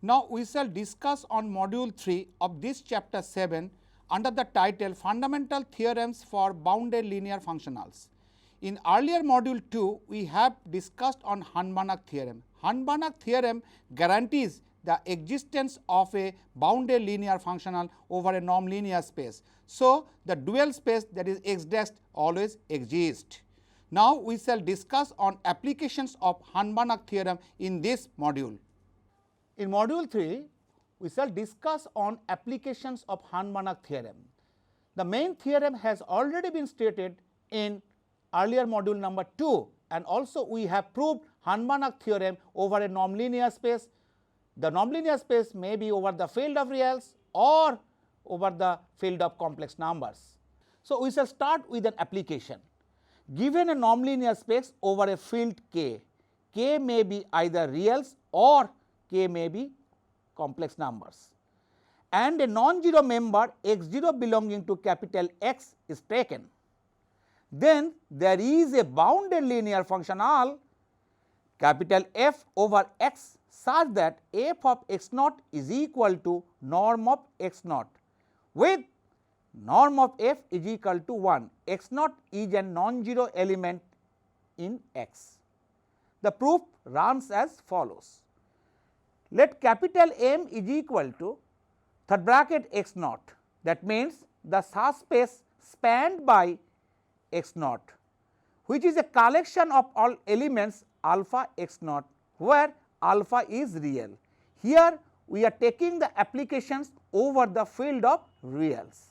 Now we shall discuss on module 3 of this chapter 7 under the title Fundamental Theorems for Bounded Linear Functionals. In earlier module 2, we have discussed on Hahn-Banach theorem. Hahn-Banach theorem guarantees the existence of a bounded linear functional over a non-linear space. So, the dual space, that is x dash, always exists. Now, we shall discuss on applications of Hahn-Banach theorem in this module. In module 3, we shall discuss on applications of Hahn-Banach theorem. The main theorem has already been stated in earlier module number 2, and also we have proved Hahn-Banach theorem over a nonlinear space. The nonlinear space may be over the field of reals or over the field of complex numbers. So, we shall start with an application. Given a nonlinear space over a field K, K may be either reals or K may be complex numbers, and a non-zero member x0 belonging to capital X is taken. Then there is a bounded linear functional capital F over X such that f of x naught is equal to norm of x naught, with norm of f is equal to 1. X naught is a non-zero element in X. The proof runs as follows. Let capital M is equal to third bracket x naught, that means the subspace spanned by x naught, which is a collection of all elements alpha x naught, where alpha is real. Here we are taking the applications over the field of reals.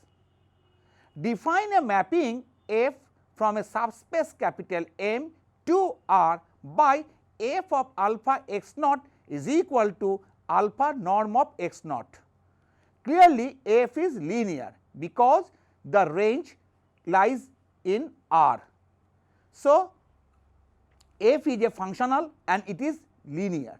Define a mapping F from a subspace capital M to R by f of alpha x naught is equal to alpha norm of x naught. Clearly, f is linear because the range lies in R. So, f is a functional and it is linear.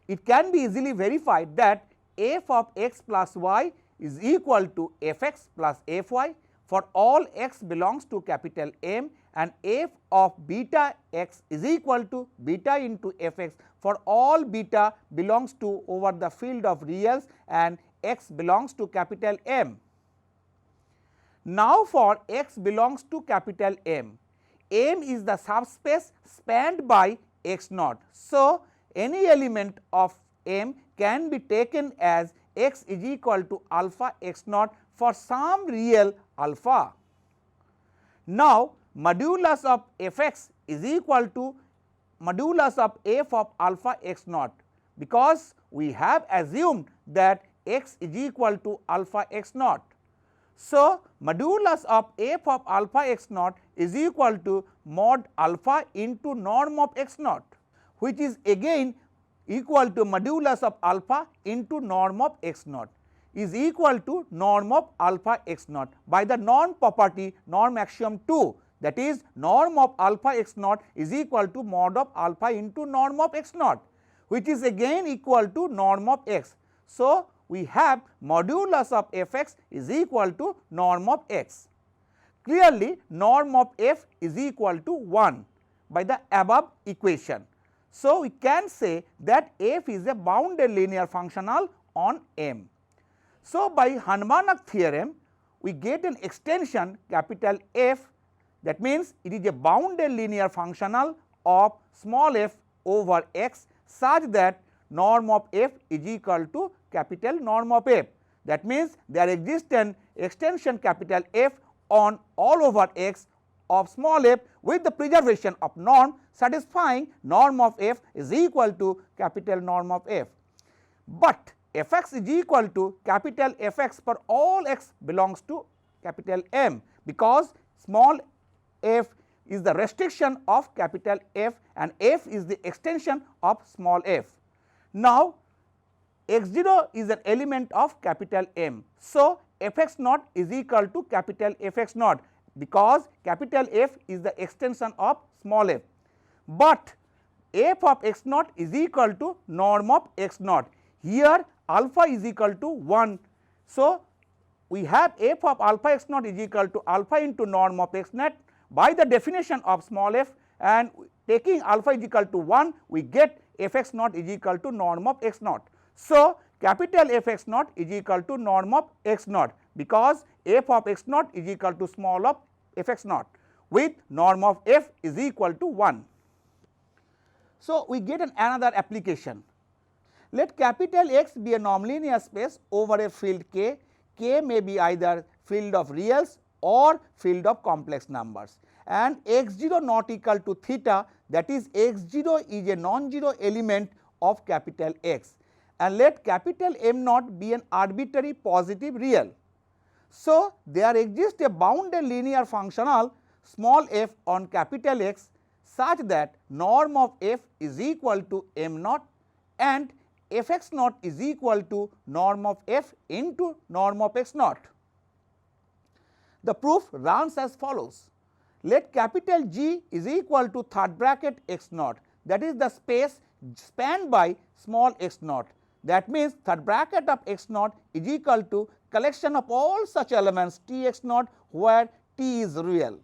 It can be easily verified that f of x plus y is equal to f x plus f y for all x belongs to capital M, and f of beta x is equal to beta into f x for all beta belongs to over the field of reals and x belongs to capital M. Now, for x belongs to capital M, M is the subspace spanned by x naught. So, any element of M can be taken as x is equal to alpha x naught for some real alpha. Now, modulus of f x is equal to modulus of f of alpha x naught, because we have assumed that x is equal to alpha x naught. So, modulus of f of alpha x naught is equal to mod alpha into norm of x naught, which is again equal to modulus of alpha into norm of x naught is equal to norm of alpha x naught by the norm property norm axiom 2, that is norm of alpha x naught is equal to mod of alpha into norm of x naught, which is again equal to norm of x. So, we have modulus of f x is equal to norm of x. Clearly, norm of f is equal to 1 by the above equation. So, we can say that f is a bounded linear functional on M. So, by Hahn-Banach theorem, we get an extension capital F, that means it is a bounded linear functional of small f over x such that norm of f is equal to capital norm of f. That means there exists an extension capital F on all over x of small f with the preservation of norm satisfying norm of f is equal to capital norm of f. But f x is equal to capital F x for all x belongs to capital M, because small f is the restriction of capital F and f is the extension of small f. Now, x0 is an element of capital M. So, f x naught is equal to capital F x naught, because capital F is the extension of small f, but f of x naught is equal to norm of x naught. Here alpha is equal to 1. So, we have f of alpha x naught is equal to alpha into norm of x naught by the definition of small f, and taking alpha is equal to 1, we get f x naught is equal to norm of x naught. So, capital F x naught is equal to norm of x naught, because f of x naught is equal to small of f x naught with norm of f is equal to 1. So, we get another application. Let capital X be a nonlinear space over a field K. K may be either field of reals or field of complex numbers, and x 0 not equal to theta, that is x 0 is a non-zero element of capital X, and let capital M naught be an arbitrary positive real. So, there exists a bounded linear functional small f on capital X such that norm of f is equal to m naught and f x naught is equal to norm of f into norm of x naught. The proof runs as follows. Let capital G is equal to third bracket x naught, that is the space spanned by small x naught. That means third bracket of x naught is equal to collection of all such elements T x naught where T is real.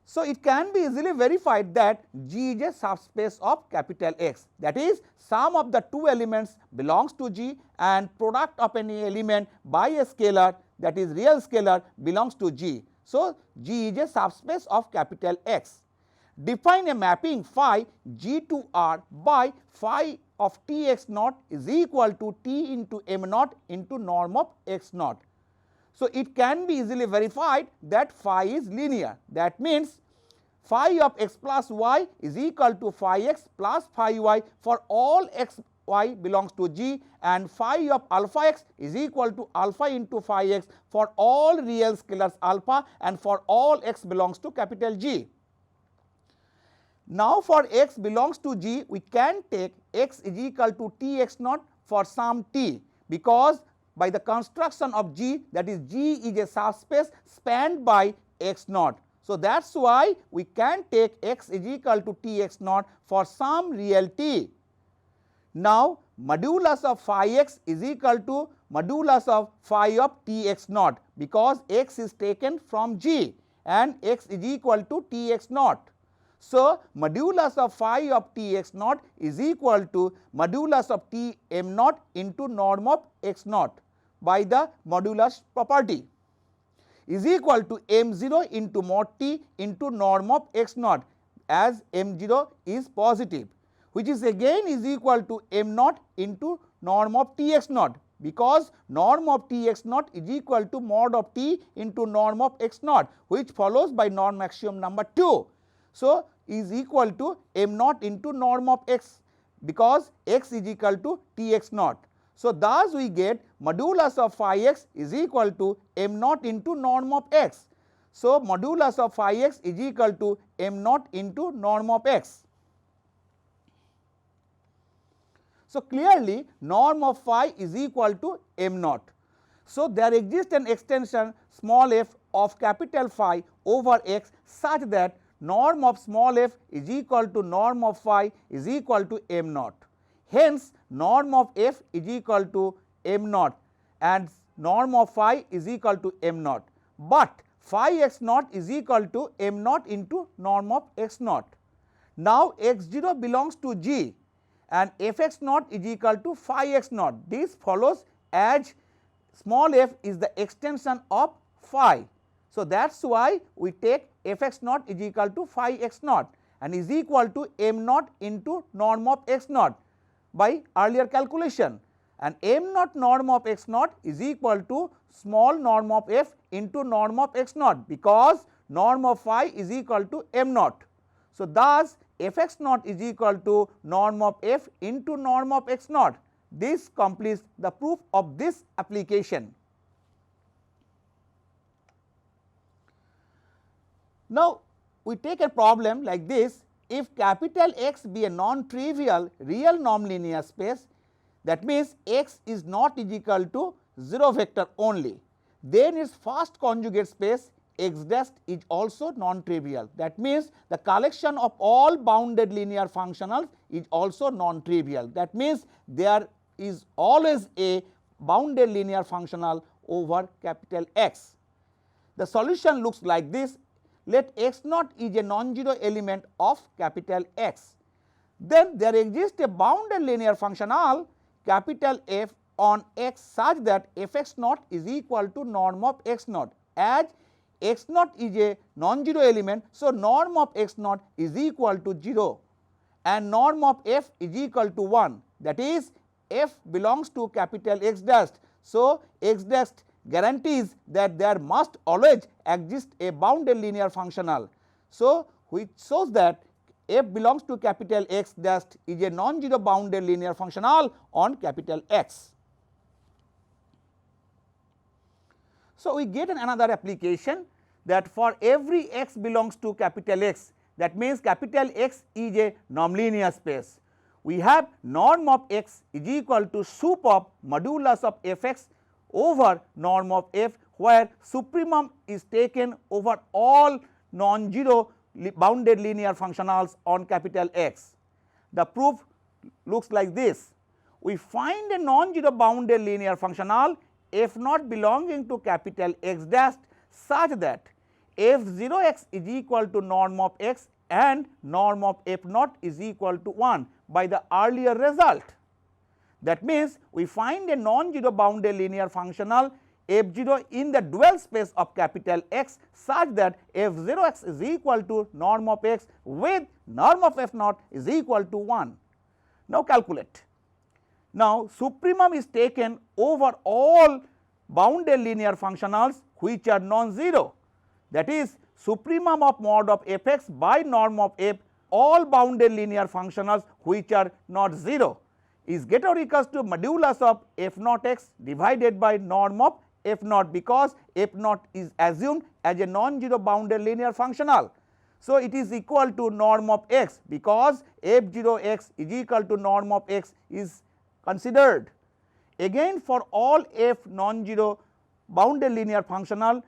So, it can be easily verified that G is a subspace of capital X, that is sum of the two elements belongs to G and product of any element by a scalar, that is real scalar, belongs to G. So, G is a subspace of capital X. Define a mapping phi G to R by phi of T x naught is equal to T into m naught into norm of x naught. So, it can be easily verified that phi is linear, that means phi of x plus y is equal to phi x plus phi y for all x y belongs to G, and phi of alpha x is equal to alpha into phi x for all real scalars alpha and for all x belongs to capital G. Now, for x belongs to G, we can take x is equal to T x naught for some t, because by the construction of G, that is G is a subspace spanned by x naught. So, that is why we can take x is equal to T x naught for some real t. Now, modulus of phi x is equal to modulus of phi of T x naught, because x is taken from G and x is equal to T x naught. So, modulus of phi of T x naught is equal to modulus of T m naught into norm of x naught by the modulus property is equal to m 0 into mod t into norm of x naught, as m 0 is positive, which is again is equal to m naught into norm of T x naught, because norm of T x naught is equal to mod of t into norm of x naught, which follows by norm axiom number 2. So, is equal to m naught into norm of x, because x is equal to T x naught. So, thus we get modulus of phi x is equal to m naught into norm of x. So, modulus of phi x is equal to m naught into norm of x. So, clearly norm of phi is equal to m naught. So, there exists an extension small f of capital phi over x such that norm of small f is equal to norm of phi is equal to m naught. Hence, norm of f is equal to m naught and norm of phi is equal to m naught, but phi x naught is equal to m naught into norm of x naught. Now, x 0 belongs to G and f x naught is equal to phi x naught. This follows as small f is the extension of phi. So, that is why we take f x naught is equal to phi x naught and is equal to m naught into norm of x naught by earlier calculation, and m naught norm of x naught is equal to small norm of f into norm of x naught, because norm of phi is equal to m naught. So, thus f x naught is equal to norm of f into norm of x naught. This completes the proof of this application. Now, we take a problem like this. If capital X be a non-trivial real nonlinear space, that means x is not is equal to 0 vector only, then its first conjugate space x dash is also non-trivial. That means the collection of all bounded linear functionals is also non-trivial. That means there is always a bounded linear functional over capital X. The solution looks like this. Let x naught is a non-zero element of capital X. Then there exists a bounded linear functional capital F on x such that f(x naught) is equal to norm of x naught, as x naught is a non-zero element. So, norm of x naught is equal to 0 and norm of f is equal to 1, that is f belongs to capital X dash. So, X dash guarantees that there must always exist a bounded linear functional. So, which shows that f belongs to capital X dash is a non-zero bounded linear functional on capital X. So, we get another application that for every x belongs to capital X, that means capital X is a nonlinear space. We have norm of x is equal to sup of modulus of f(x) over norm of f, where supremum is taken over all non-zero bounded linear functionals on capital X. The proof looks like this. We find a non-zero bounded linear functional f naught belonging to capital X dash such that f(0x) is equal to norm of x and norm of f naught is equal to 1 by the earlier result. That means, we find a non-zero bounded linear functional f0 in the dual space of capital X such that f(0x) is equal to norm of x with norm of f naught is equal to 1. Now, calculate. Now, supremum is taken over all bounded linear functionals which are non-zero, that is supremum of mod of f(x) by norm of f all bounded linear functionals which are not 0 is greater or equals to modulus of f naught x divided by norm of f naught, because f naught is assumed as a non-zero bounded linear functional. So, it is equal to norm of x, because f(0x) is equal to norm of x is considered. Again, for all f non-zero bounded linear functional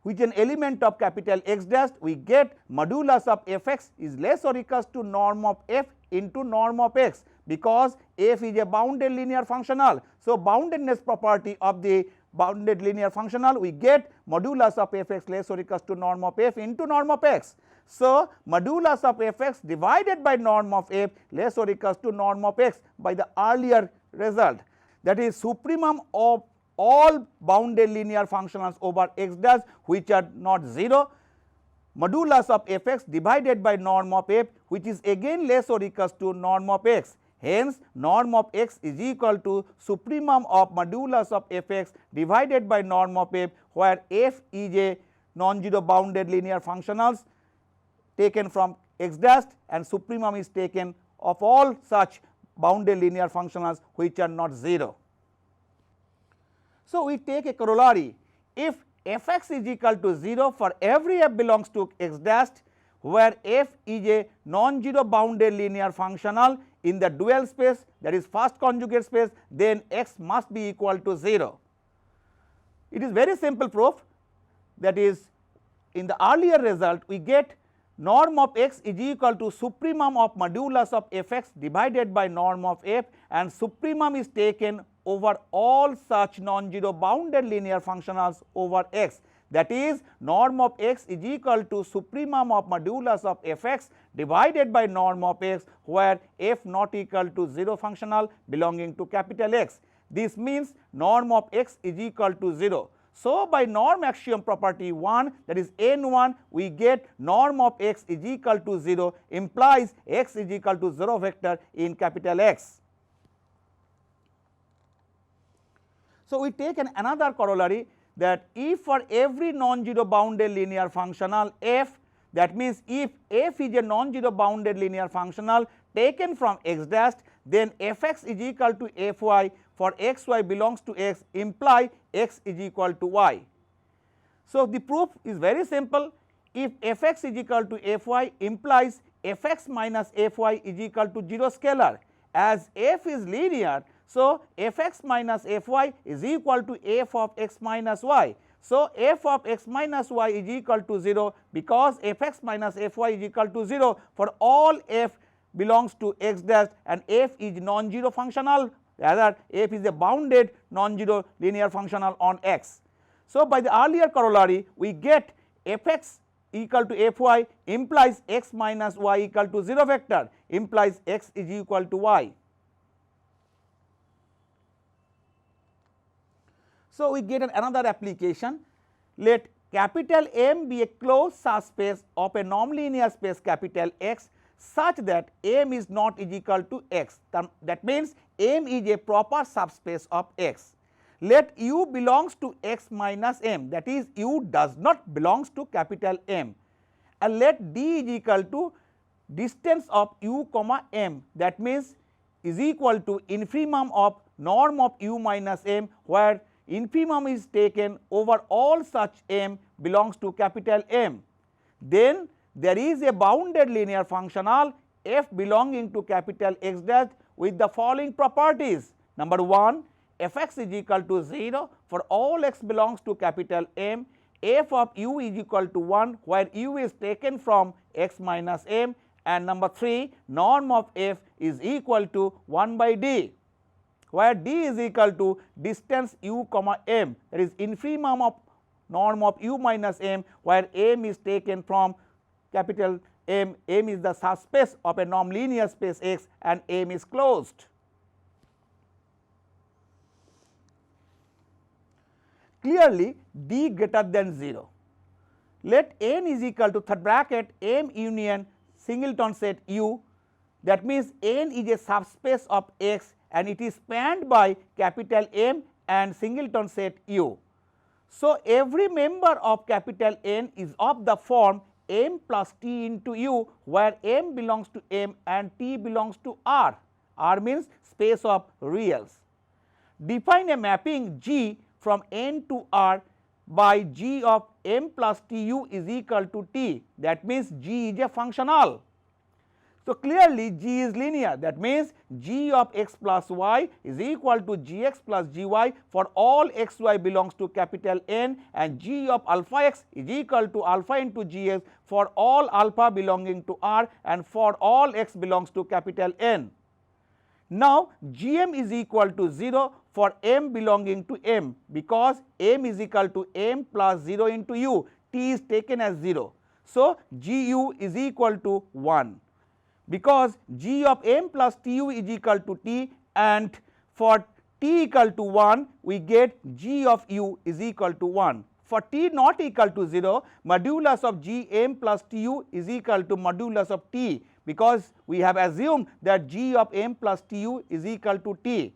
which an element of capital X dash, we get modulus of f(x) is less or equals to norm of f into norm of x, because f is a bounded linear functional. So, boundedness property of the bounded linear functional, we get modulus of f(x) less or equals to norm of f into norm of x. So, modulus of f(x) divided by norm of f less or equals to norm of x by the earlier result, that is supremum of all bounded linear functionals over x dash which are not 0, modulus of f(x) divided by norm of f, which is again less or equals to norm of x. Hence, norm of x is equal to supremum of modulus of f(x) divided by norm of f, where f is a non-zero bounded linear functionals taken from x dash and supremum is taken of all such bounded linear functionals which are not 0. So, we take a corollary. If f(x) is equal to 0 for every f belongs to x dash, where f is a non-zero bounded linear functional in the dual space, that is first conjugate space, then x must be equal to 0. It is very simple proof, that is in the earlier result we get norm of x is equal to supremum of modulus of f(x) divided by norm of f, and supremum is taken over all such non-zero bounded linear functionals over x, that is norm of x is equal to supremum of modulus of f(x) divided by norm of x, where f not equal to 0 functional belonging to capital X. This means norm of x is equal to 0. So, by norm axiom property 1, that is n1, we get norm of x is equal to 0 implies x is equal to 0 vector in capital X. So, we take another corollary, that if for every non-zero bounded linear functional f, that means if f is a non-zero bounded linear functional taken from x dash, then f(x) is equal to fy for x y belongs to x imply x is equal to y. So, the proof is very simple. If f(x) is equal to fy implies f(x) minus fy is equal to 0 scalar, as f is linear. So, f(x) minus fy is equal to f of x minus y. So, f of x minus y is equal to 0, because f(x) minus fy is equal to 0 for all f belongs to x dash, and f is non-zero functional, rather f is a bounded non-zero linear functional on x. So, by the earlier corollary we get f(x) equal to fy implies x minus y equal to 0 vector implies x is equal to y. So, we get another application. Let capital M be a closed subspace of a nonlinear space capital X such that M is not equal to X. That means M is a proper subspace of X. Let U belongs to X minus M, that is U does not belongs to capital M, and let D is equal to distance of U comma M, that means is equal to infimum of norm of U minus M, where infimum is taken over all such M belongs to capital M. Then there is a bounded linear functional f belonging to capital X dash with the following properties. Number 1, f(x) is equal to 0 for all x belongs to capital M, f of u is equal to 1 where u is taken from x minus m, and number 3, norm of f is equal to 1 by d, where d is equal to distance u comma m, that is infimum of norm of u minus m, where m is taken from capital M. M is the subspace of a nonlinear space X and M is closed. Clearly d greater than 0. Let n is equal to third bracket M union singleton set U, that means n is a subspace of X and it is spanned by capital M and singleton set U. So, every member of capital N is of the form M plus T into U, where M belongs to M and T belongs to R. R means space of reals. Define a mapping G from N to R by G of M plus Tu is equal to T, that means G is a functional. So, clearly G is linear, that means G of x plus y is equal to Gx plus Gy for all xy belongs to capital N, and G of alpha x is equal to alpha into Gx for all alpha belonging to R and for all x belongs to capital N. Now, Gm is equal to 0 for M belonging to M, because M is equal to M plus 0 into U, T is taken as 0. So, Gu is equal to 1. Because G of M plus Tu is equal to T, and for T equal to 1 we get G of U is equal to 1. For T not equal to 0, modulus of G M plus Tu is equal to modulus of T, because we have assumed that G of M plus Tu is equal to T.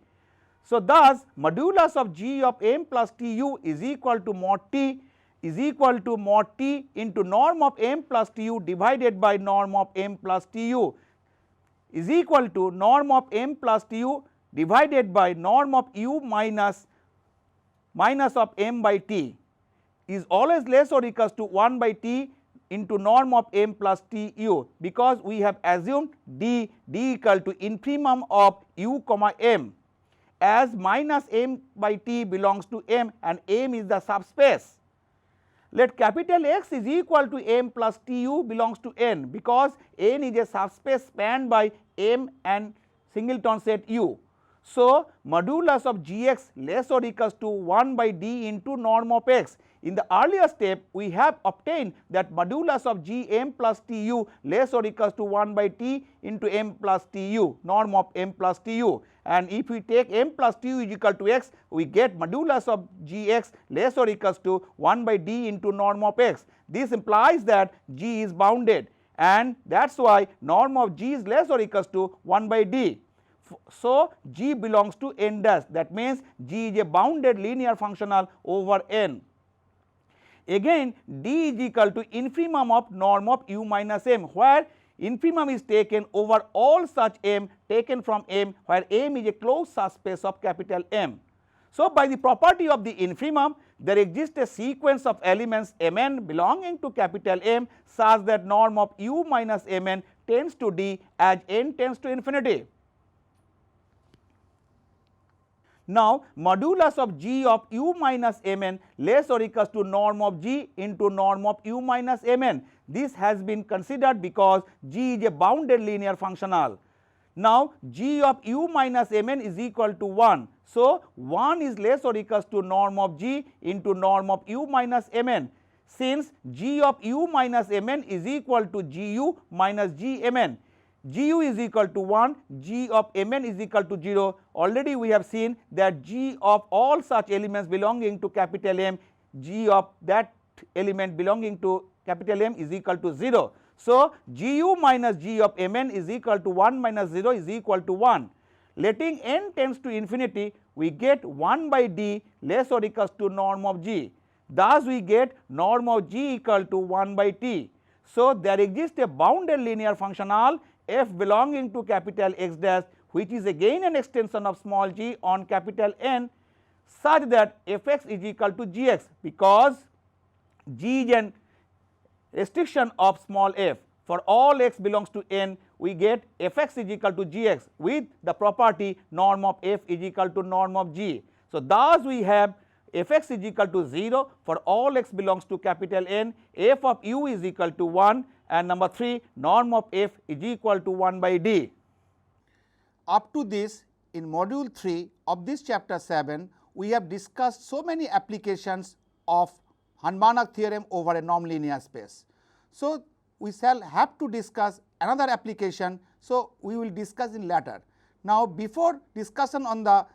So, thus modulus of G of M plus Tu is equal to mod T is equal to mod T into norm of M plus Tu divided by norm of M plus Tu is equal to norm of M plus Tu divided by norm of U minus of M by T is always less or equals to 1 by T into norm of M plus Tu, because we have assumed D equal to infimum of U comma M, as minus M by T belongs to M and M is the subspace. Let capital X is equal to M plus Tu belongs to N, because N is a subspace spanned by M and singleton set U. So, modulus of Gx less or equals to 1 by D into norm of X. In the earlier step, we have obtained that modulus of Gm plus Tu less or equals to 1 by T into M plus Tu, norm of M plus Tu. And if we take M plus Tu is equal to X, we get modulus of Gx less or equals to 1 by D into norm of X. This implies that G is bounded, and that is why norm of G is less or equals to 1 by D. So, G belongs to N dash, that means G is a bounded linear functional over N. Again, D is equal to infimum of norm of U minus M, where infimum is taken over all such M taken from M, where M is a closed subspace of capital M. So, by the property of the infimum, there exists a sequence of elements Mn belonging to capital M such that norm of U minus Mn tends to D as N tends to infinity. Now, modulus of G of U minus Mn less or equals to norm of G into norm of U minus Mn. This has been considered because G is a bounded linear functional. Now, G of U minus Mn is equal to 1. So, 1 is less or equals to norm of G into norm of U minus Mn. Since G of U minus Mn is equal to Gu minus Gmn, Gu is equal to 1, G of Mn is equal to 0. Already we have seen that G of all such elements belonging to capital M, G of that element belonging to capital M is equal to 0. So, Gu minus G of Mn is equal to 1 minus 0 is equal to 1. Letting n tends to infinity, we get 1 by d less or equals to norm of G. Thus, we get norm of G equal to 1 by t. So, there exists a bounded linear functional f belonging to capital X dash, which is again an extension of small g on capital N, such that f(x) is equal to gx, because g is an restriction of small f. For all x belongs to n, we get f(x) is equal to gx with the property norm of f is equal to norm of g. So, thus we have f(x) is equal to 0 for all x belongs to capital N, f of u is equal to 1, and number 3, norm of f is equal to 1 by d. Up to this, in module 3 of this chapter 7, we have discussed so many applications of Hardt-Markov theorem over a nonlinear space. So, we shall have to discuss another application, so we will discuss in later. Now, before discussion on the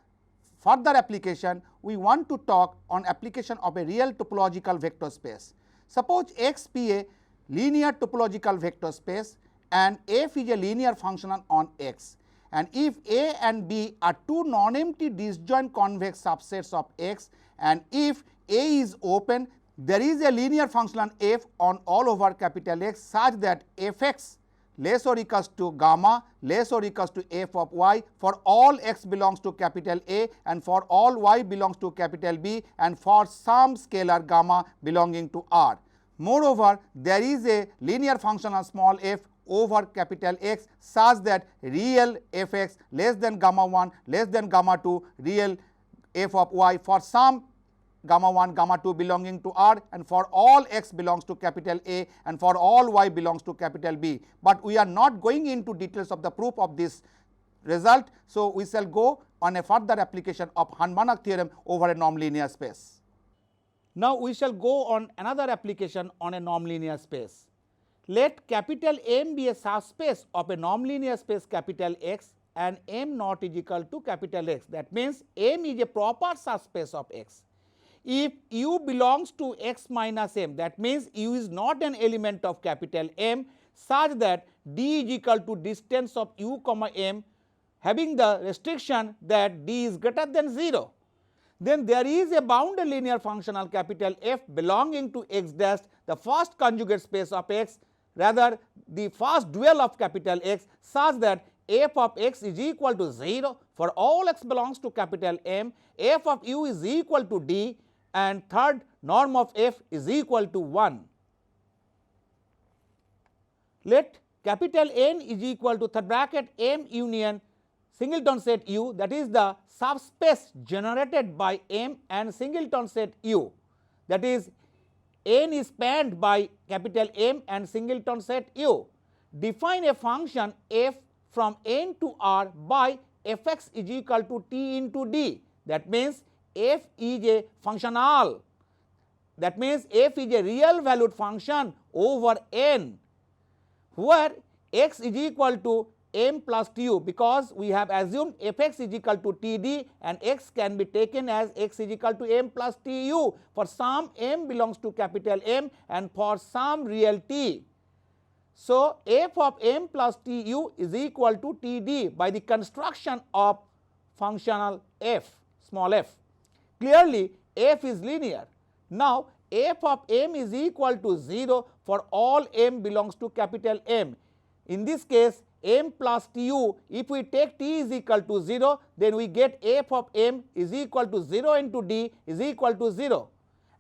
further application, we want to talk on application of a real topological vector space. Suppose X be a linear topological vector space and f is a linear function on X, and if A and B are two non-empty disjoint convex subsets of X, and if A is open, there is a linear function on f on all over capital X such that f(x) less or equals to gamma less or equals to f of y for all x belongs to capital A and for all y belongs to capital B and for some scalar gamma belonging to R. Moreover, there is a linear function on small f over capital X such that real f(x) less than gamma 1 less than gamma 2 real f of y for some gamma 1 gamma 2 belonging to R and for all x belongs to capital A and for all y belongs to capital B. But we are not going into details of the proof of this result. So, we shall go on a further application of Hardt-Markov theorem over a nonlinear space. Now, we shall go on another application on a nonlinear space. Let capital M be a subspace of a nonlinear space capital X and M not is equal to capital X. That means, M is a proper subspace of X. If u belongs to x minus m, that means u is not an element of capital M such that d is equal to distance of u comma m having the restriction that d is greater than 0. Then there is a bounded linear functional capital F belonging to x dash, the first conjugate space of x, rather the first dual of capital X such that f of x is equal to 0 for all x belongs to capital M, f of u is equal to d, and third, norm of f is equal to 1. Let capital N is equal to third bracket M union singleton set U, that is the subspace generated by M and singleton set U, that is N is spanned by capital M and singleton set U. Define a function f from N to R by f(x) is equal to t into d. That means, f is a functional, that means f is a real valued function over n, where x is equal to m plus tu, because we have assumed f(x) is equal to td and x can be taken as x is equal to m plus tu for some m belongs to capital M and for some real t. So, f of m plus tu is equal to td by the construction of functional f, small f. Clearly, f is linear. Now, f of m is equal to 0 for all m belongs to capital M. In this case, m plus tu, if we take t is equal to 0, then we get f of m is equal to 0 into d is equal to 0,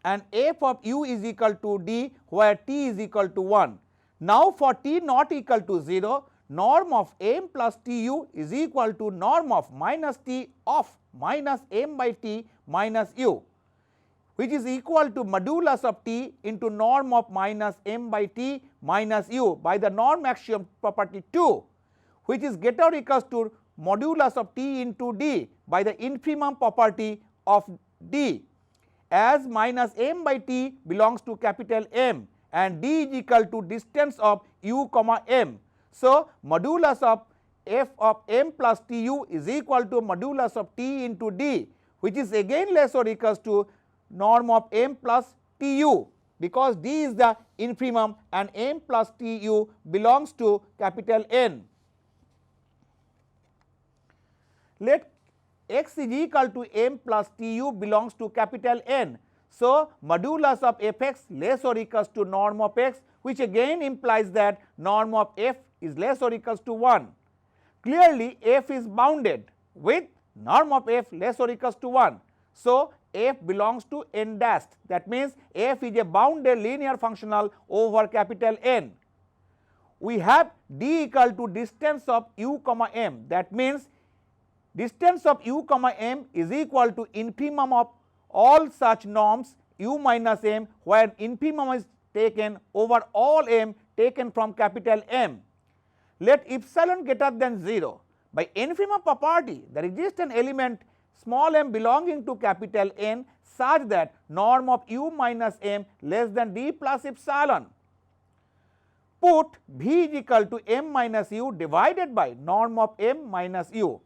and f of u is equal to d where t is equal to 1. Now, for t not equal to 0, norm of m plus tu is equal to norm of minus t of minus m by t minus u, which is equal to modulus of t into norm of minus m by t minus u by the norm axiom property 2, which is greater or equals to modulus of t into d by the infimum property of d, as minus m by t belongs to capital M and d is equal to distance of u comma m. So, modulus of f of m plus tu is equal to modulus of t into d, which is again less or equals to norm of m plus tu, because d is the infimum and m plus tu belongs to capital N. Let x is equal to m plus tu belongs to capital N. So, modulus of f(x) less or equals to norm of x, which again implies that norm of f is less or equals to 1. Clearly, f is bounded with norm of f less or equals to 1. So, f belongs to n dashed, that means f is a bounded linear functional over capital N. We have d equal to distance of u comma m, that means distance of u comma m is equal to infimum of all such norms u minus m, where infimum is taken over all m taken from capital M. Let epsilon greater than 0. By infimum property, there exists an element small m belonging to capital N such that norm of u minus m less than d plus epsilon. Put v is equal to m minus u divided by norm of m minus u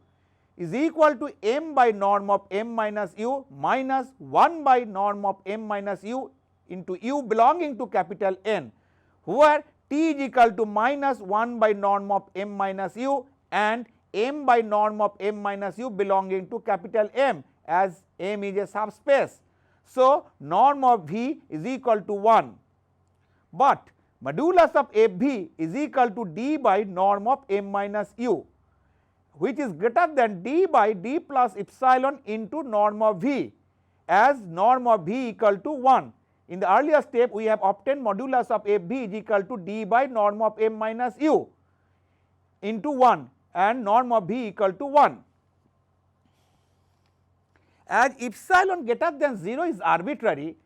is equal to m by norm of m minus u minus 1 by norm of m minus u into u belonging to capital N, where t is equal to minus 1 by norm of m minus u and m by norm of m minus u belonging to capital M, as M is a subspace. So, norm of v is equal to 1, but modulus of f v is equal to d by norm of m minus u, which is greater than d by d plus epsilon into norm of v, as norm of v equal to 1. In the earlier step, we have obtained modulus of f v is equal to d by norm of m minus u into 1 and norm of v equal to 1. As epsilon greater than 0 is arbitrary,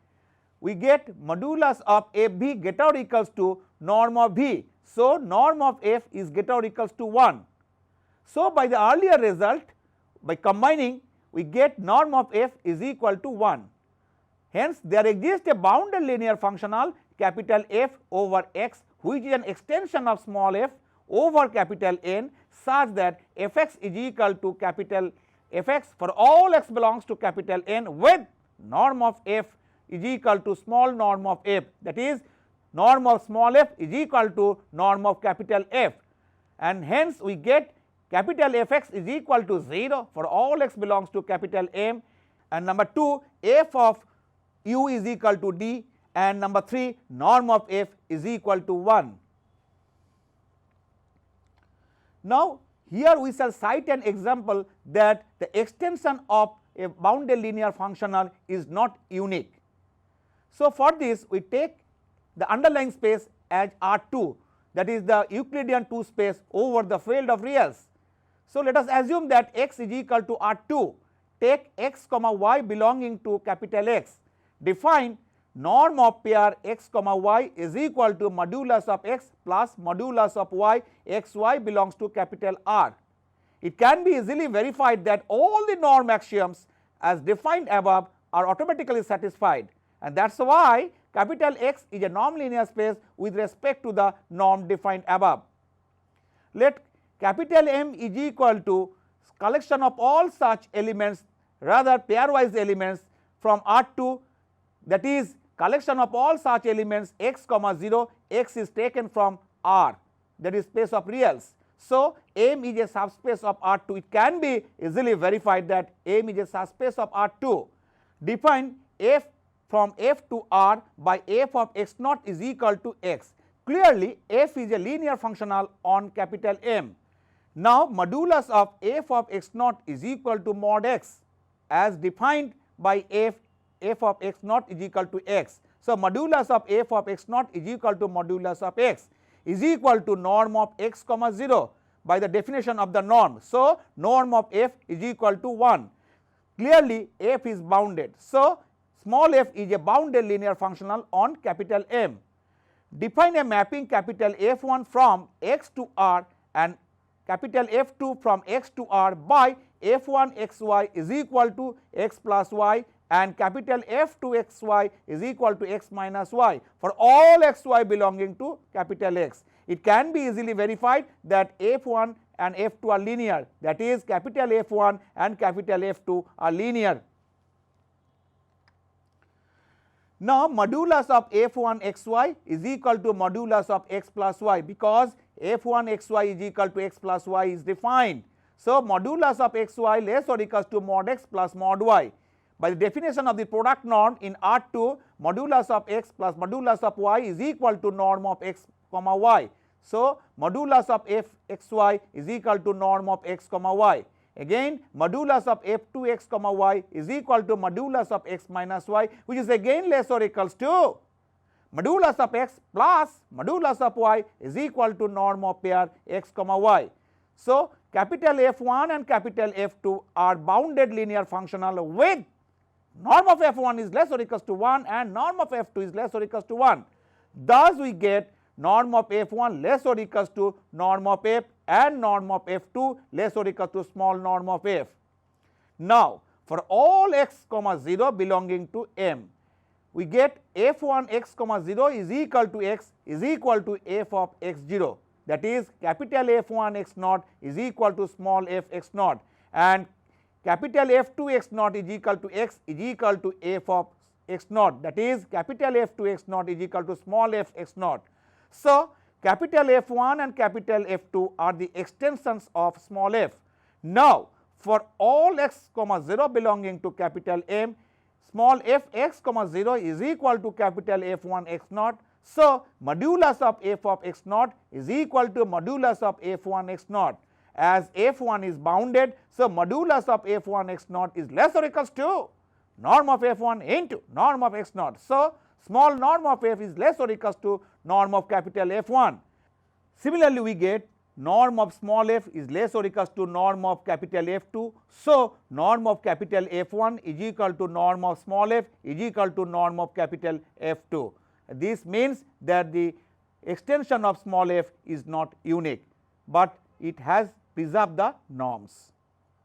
we get modulus of f v greater or equals to norm of v. So, norm of f is greater or equals to 1. So, by the earlier result, by combining, we get norm of f is equal to 1. Hence, there exists a bounded linear functional capital F over x, which is an extension of small f over capital N, such that f(x) is equal to capital F(x) for all x belongs to capital N, with norm of f is equal to small norm of f, that is norm of small f is equal to norm of capital F, and hence we get capital F(x) is equal to 0 for all x belongs to capital M, and number 2, f of u is equal to d, and number 3, norm of f is equal to 1. Now, here we shall cite an example that the extension of a bounded linear functional is not unique. So, for this we take the underlying space as R2, that is the Euclidean 2 space over the field of reals. So, let us assume that x is equal to R2, take x comma y belonging to capital X, define norm of pair x comma y is equal to modulus of x plus modulus of y x y belongs to capital R. It can be easily verified that all the norm axioms as defined above are automatically satisfied, and that is why capital X is a norm linear space with respect to the norm defined above. Let capital M is equal to collection of all such elements, rather pairwise elements from R2, that is collection of all such elements x comma 0, x is taken from R, that is space of reals. So, M is a subspace of R2. It can be easily verified that M is a subspace of R2. Define f from f to R by f of x naught is equal to x. Clearly, f is a linear functional on capital M. Now, modulus of f of x naught is equal to mod x, as defined by f of x naught is equal to x. So, modulus of f of x naught is equal to modulus of x is equal to norm of x comma 0 by the definition of the norm. So, norm of f is equal to 1. Clearly, f is bounded. So, small f is a bounded linear functional on capital M. Define a mapping capital F1 from x to R and capital F2 from x to R by f1 xy is equal to x plus y and capital F2xy is equal to x minus y for all xy belonging to capital X. It can be easily verified that F1 and F2 are linear, that is capital F1 and capital F2 are linear. Now, modulus of F1 xy is equal to modulus of x plus y, because F1 xy is equal to x plus y is defined. So, modulus of xy less or equals to mod x plus mod y. By the definition of the product norm in R2, modulus of x plus modulus of y is equal to norm of x comma y. So, modulus of f xy is equal to norm of x comma y. Again, modulus of f2 x comma y is equal to modulus of x minus y, which is again less or equals to modulus of x plus modulus of y is equal to norm of pair x comma y. So, capital F1 and capital F2 are bounded linear functional with norm of F1 is less or equals to 1 and norm of F2 is less or equals to 1. Thus, we get norm of F1 less or equals to norm of F and norm of F2 less or equals to small norm of F. Now, for all x comma 0 belonging to M, we get F1 x comma 0 is equal to x is equal to f of x 0, that is capital F1 x naught is equal to small f x naught, and capital F2 x naught is equal to x is equal to f of x naught, that is capital F2 x naught is equal to small f x naught. So, capital F1 and capital F2 are the extensions of small f. Now, for all x comma 0 belonging to capital M, small f x comma 0 is equal to capital F1 x naught. So, modulus of f of x naught is equal to modulus of F1 x naught. As F1 is bounded, so modulus of F1 x naught is less or equals to norm of F1 into norm of x naught. So, small norm of f is less or equals to norm of capital F1. Similarly, we get norm of small f is less or equals to norm of capital F2. So, norm of capital F1 is equal to norm of small f is equal to norm of capital F2. This means that the extension of small f is not unique, but it has preserved the norms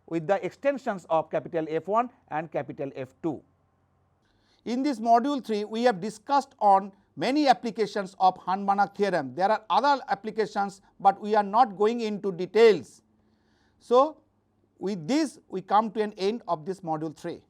with the extensions of capital F1 and capital F2. In this module 3, we have discussed on many applications of Hahn-Banach theorem. There are other applications, but we are not going into details. So, with this we come to an end of this module 3.